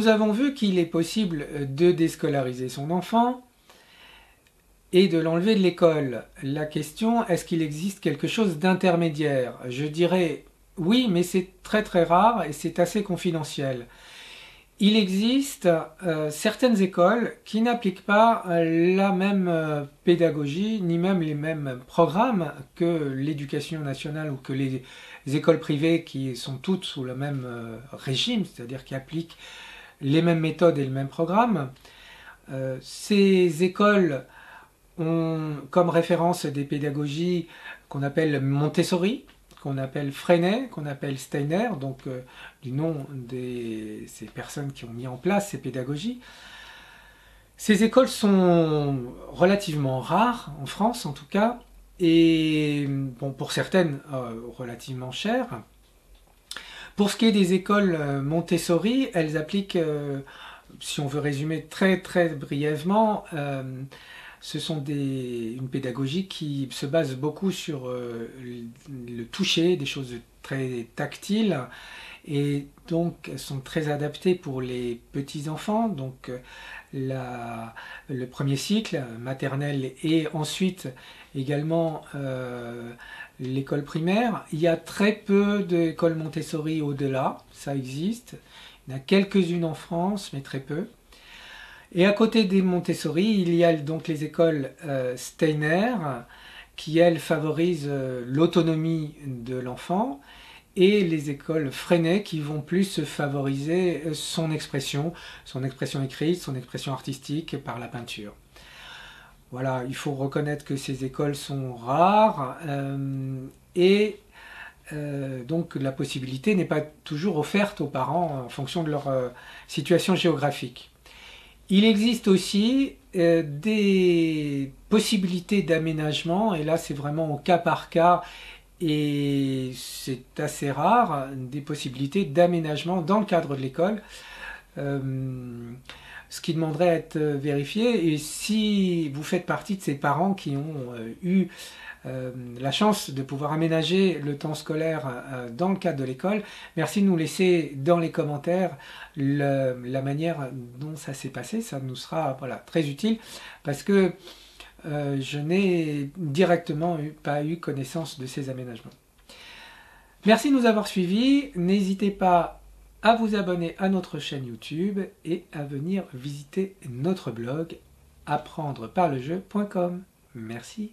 nous avons vu qu'il est possible de déscolariser son enfant et de l'enlever de l'école. La question, est-ce qu'il existe quelque chose d'intermédiaire? Je dirais oui, mais c'est très très rare et c'est assez confidentiel. Il existe certaines écoles qui n'appliquent pas la même pédagogie, ni même les mêmes programmes que l'éducation nationale ou que les écoles privées qui sont toutes sous le même régime, c'est-à-dire qui appliquent les mêmes méthodes et le même programme. Ces écoles ont comme référence des pédagogies qu'on appelle Montessori, qu'on appelle Freinet, qu'on appelle Steiner, donc du nom de ces personnes qui ont mis en place ces pédagogies. Ces écoles sont relativement rares, en France en tout cas, et bon, pour certaines relativement chères. Pour ce qui est des écoles Montessori, elles appliquent, si on veut résumer très très brièvement, ce sont une pédagogie qui se base beaucoup sur le toucher, des choses très tactiles, et donc elles sont très adaptées pour les petits-enfants, donc le premier cycle, maternelle, et ensuite également l'école primaire. Il y a très peu d'écoles Montessori au-delà, ça existe. Il y en a quelques-unes en France, mais très peu. Et à côté des Montessori, il y a donc les écoles Steiner, qui elles favorisent l'autonomie de l'enfant, et les écoles Freinet qui vont plus favoriser son expression écrite, son expression artistique par la peinture. Voilà, il faut reconnaître que ces écoles sont rares et donc la possibilité n'est pas toujours offerte aux parents en fonction de leur situation géographique. Il existe aussi des possibilités d'aménagement, et là c'est vraiment au cas par cas, et c'est assez rare, des possibilités d'aménagement dans le cadre de l'école, ce qui demanderait à être vérifié. Et si vous faites partie de ces parents qui ont eu la chance de pouvoir aménager le temps scolaire dans le cadre de l'école, merci de nous laisser dans les commentaires la manière dont ça s'est passé. Ça nous sera très utile parce que je n'ai directement pas eu connaissance de ces aménagements. Merci de nous avoir suivis. N'hésitez pas à vous abonner à notre chaîne YouTube et à venir visiter notre blog apprendreparlejeu.com. Merci.